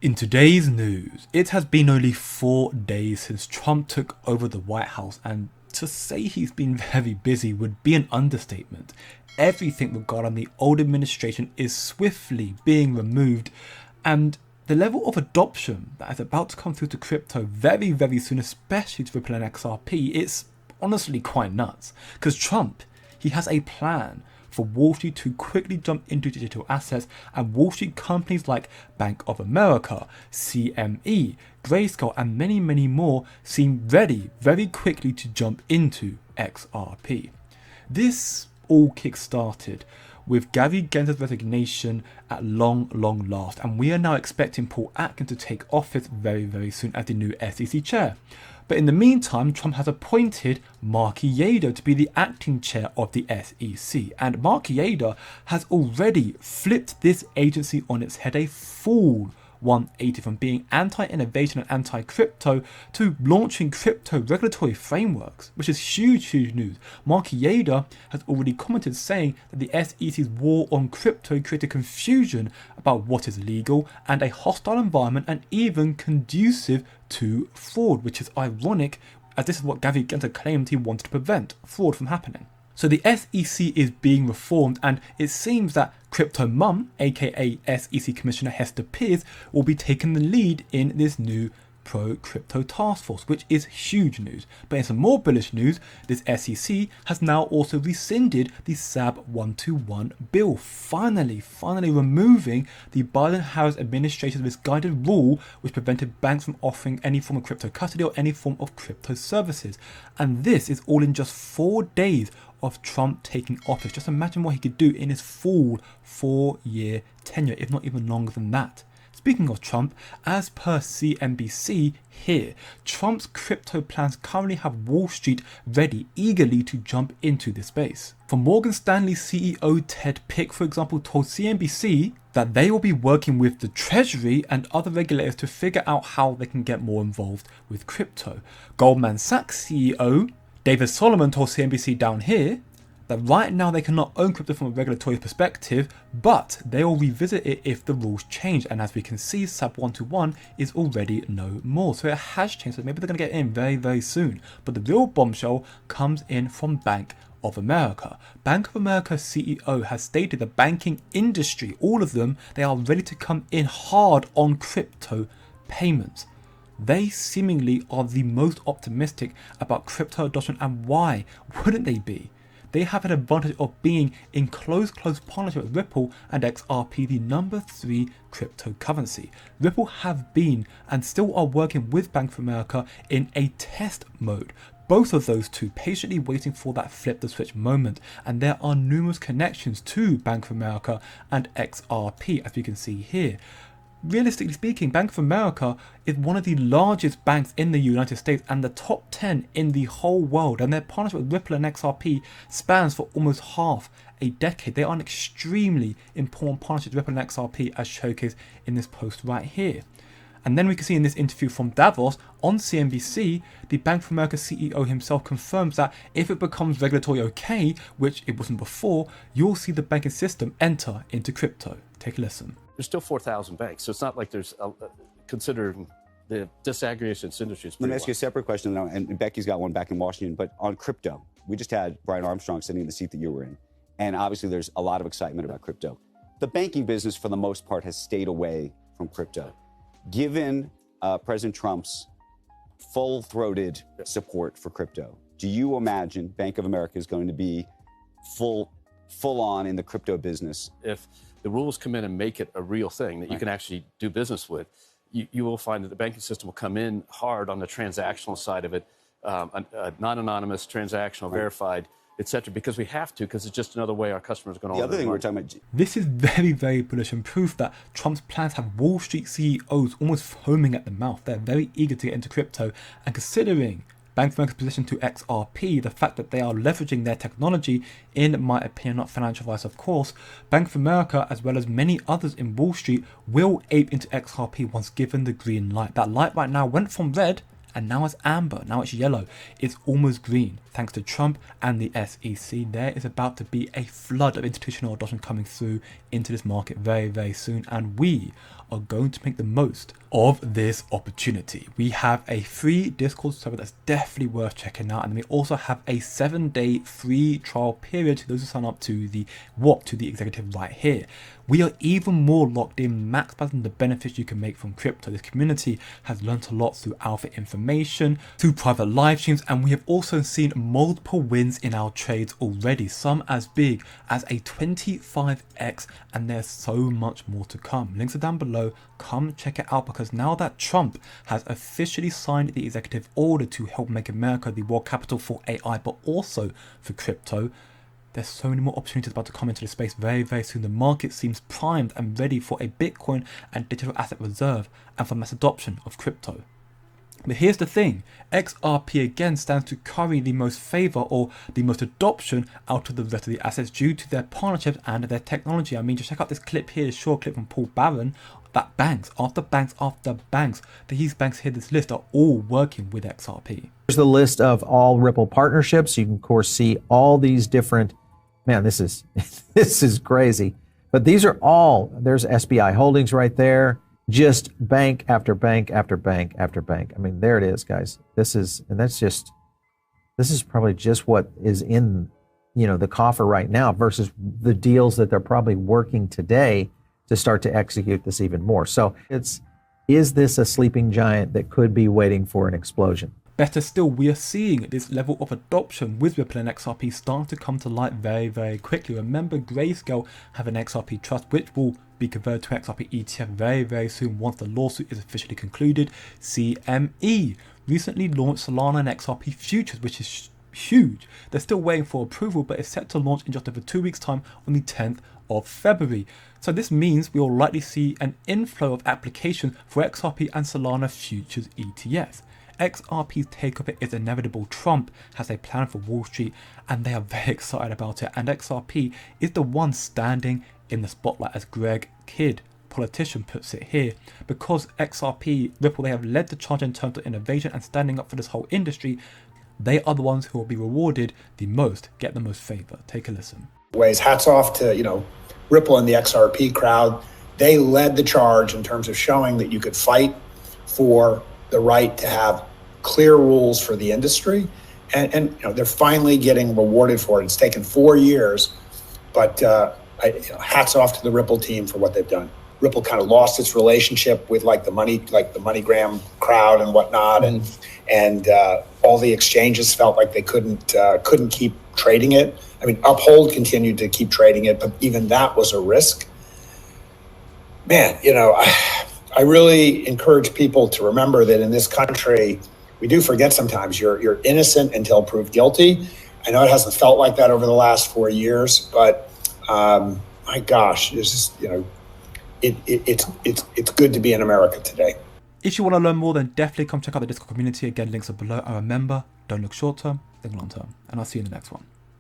In today's news, it has been only 4 days since Trump took over the White House, and to say he's been very busy would be an understatement. Everything regarding the old administration is swiftly being removed, and the level of adoption that is about to come through to crypto very soon, especially to Ripple and XRP, it's honestly quite nuts. Because Trump, he has a plan for Wall Street to quickly jump into digital assets, and Wall Street companies like Bank of America, CME, Grayscale, and many more seem ready very quickly to jump into XRP. This all kick-started with Gary Genser's resignation at long last, and we are now expecting Paul Atkins to take office very soon as the new SEC chair. But in the meantime, Trump has appointed Mark Yada to be the acting chair of the SEC, and Mark Yada has already flipped this agency on its head, a full 180, from being anti-innovation and anti-crypto to launching crypto regulatory frameworks, which is huge news. Mark Yada has already commented saying that the SEC's war on crypto created confusion about what is legal and a hostile environment, and even conducive to fraud, which is ironic as this is what Gary Gensler claimed he wanted to prevent fraud from happening. So the SEC is being reformed, and it seems that Crypto Mum, aka SEC Commissioner Hester Peirce, will be taking the lead in this new pro-crypto task force, which is huge news. But in some more bullish news, this SEC has now also rescinded the SAB 121 bill, finally removing the Biden-Harris administration's misguided rule which prevented banks from offering any form of crypto custody or any form of crypto services. And this is all in just 4 days of Trump taking office. Just imagine what he could do in his full 4-year tenure, if not even longer than that. Speaking of Trump, as per CNBC here, Trump's crypto plans currently have Wall Street ready eagerly to jump into this space. For Morgan Stanley CEO Ted Pick, for example, told CNBC that they will be working with the Treasury and other regulators to figure out how they can get more involved with crypto. Goldman Sachs CEO David Solomon told CNBC down here that right now they cannot own crypto from a regulatory perspective, but they will revisit it if the rules change. And as we can see, SAB 121 is already no more. So it has changed, so maybe they're going to get in very soon. But the real bombshell comes in from Bank of America. Bank of America CEO has stated the banking industry, all of them, they are ready to come in hard on crypto payments. They seemingly are the most optimistic about crypto adoption, and why wouldn't they be? They have an advantage of being in close partnership with Ripple and XRP, the number 3 cryptocurrency. Ripple have been and still are working with Bank of America in a test mode. Both of those two patiently waiting for that flip the switch moment, and there are numerous connections to Bank of America and XRP, as we can see here. Realistically speaking, Bank of America is one of the largest banks in the United States and the top 10 in the whole world, and their partnership with Ripple and XRP spans for almost half a decade. They are an extremely important partnership with Ripple and XRP, as showcased in this post right here. And then we can see in this interview from Davos on CNBC, the Bank of America CEO himself confirms that if it becomes regulatory okay, which it wasn't before, you'll see the banking system enter into crypto. Take a listen. There's still 4,000 banks, so it's not like there's considered the disaggregation industry. Let me ask you a separate question, and Becky's got one back in Washington, but on crypto. We just had Brian Armstrong sitting in the seat that you were in, and obviously there's a lot of excitement about crypto. The banking business, for the most part, has stayed away from crypto. Given President Trump's full-throated support for crypto, do you imagine Bank of America is going to be full on in the crypto business? If the rules come in and make it a real thing that you can actually do business with, you will find that the banking system will come in hard on the transactional side of it, non-anonymous, transactional, verified, etc., because we have to, because it's just another way our customers are going to. The other thing we're talking about. This is very bullish, and proof that Trump's plans have Wall Street CEOs almost foaming at the mouth. They're very eager to get into crypto, and considering Bank of America's position to XRP, the fact that they are leveraging their technology, in my opinion, not financial advice of course, Bank of America, as well as many others in Wall Street, will ape into XRP once given the green light. That light right now went from red and now it's amber, now it's yellow. It's almost green. Thanks to Trump and the SEC, there is about to be a flood of institutional adoption coming through into this market very soon, and we are going to make the most of this opportunity. We have a free Discord server that's definitely worth checking out, and we also have a 7-day free trial period to those who sign up to the executive right here. We are even more locked in, maximizing the benefits you can make from crypto. This community has learned a lot through alpha information, through private live streams, and we have also seen multiple wins in our trades already, some as big as a 25x, and there's so much more to come. Links are down below. Come check it out, because now that Trump has officially signed the executive order to help make America the world capital for AI, but also for crypto, there's so many more opportunities about to come into the space very, very soon. The market seems primed and ready for a Bitcoin and digital asset reserve and for mass adoption of crypto. But here's the thing, XRP again stands to curry the most favor or the most adoption out of the rest of the assets due to their partnerships and their technology. I mean, just check out this clip here, this short clip from Paul Barron, that banks after banks after banks, these banks here, this list, are all working with XRP. Here's the list of all Ripple partnerships. You can of course see all these different, man, this is this is crazy. But these are all, there's SBI Holdings right there, just bank after bank after bank after bank. I mean, there it is, guys. This is probably just what is in, the coffer right now versus the deals that they're probably working today to start to execute this even more. So is this a sleeping giant that could be waiting for an explosion? Better still, we are seeing this level of adoption with Ripple and XRP starting to come to light very, very quickly. Remember, Grayscale have an XRP trust which will be converted to XRP ETF very, very soon once the lawsuit is officially concluded. CME recently launched Solana and XRP futures, which is huge. They're still waiting for approval, but it's set to launch in just over 2 weeks' time on the 10th of February. So this means we will likely see an inflow of applications for XRP and Solana futures ETFs. XRP's takeover is inevitable. Trump has a plan for Wall Street and they are very excited about it. And XRP is the one standing in the spotlight, as Greg Kidd, politician, puts it here. Because XRP, Ripple, they have led the charge in terms of innovation and standing up for this whole industry. They are the ones who will be rewarded the most, get the most favor. Take a listen. Hats off to, Ripple and the XRP crowd. They led the charge in terms of showing that you could fight for the right to have clear rules for the industry, and they're finally getting rewarded for it. It's taken 4 years, but hats off to the Ripple team for what they've done. Ripple kind of lost its relationship with the MoneyGram crowd and whatnot, and all the exchanges felt like they couldn't keep trading it. I mean, Uphold continued to keep trading it, but even that was a risk. Man, I really encourage people to remember that in this country, we do forget sometimes you're innocent until proved guilty. I know it hasn't felt like that over the last 4 years, but my gosh, it's just, it's good to be in America today. If you want to learn more, then definitely come check out the Discord community. Again, links are below. And remember, don't look short term, think long term. And I'll see you in the next one.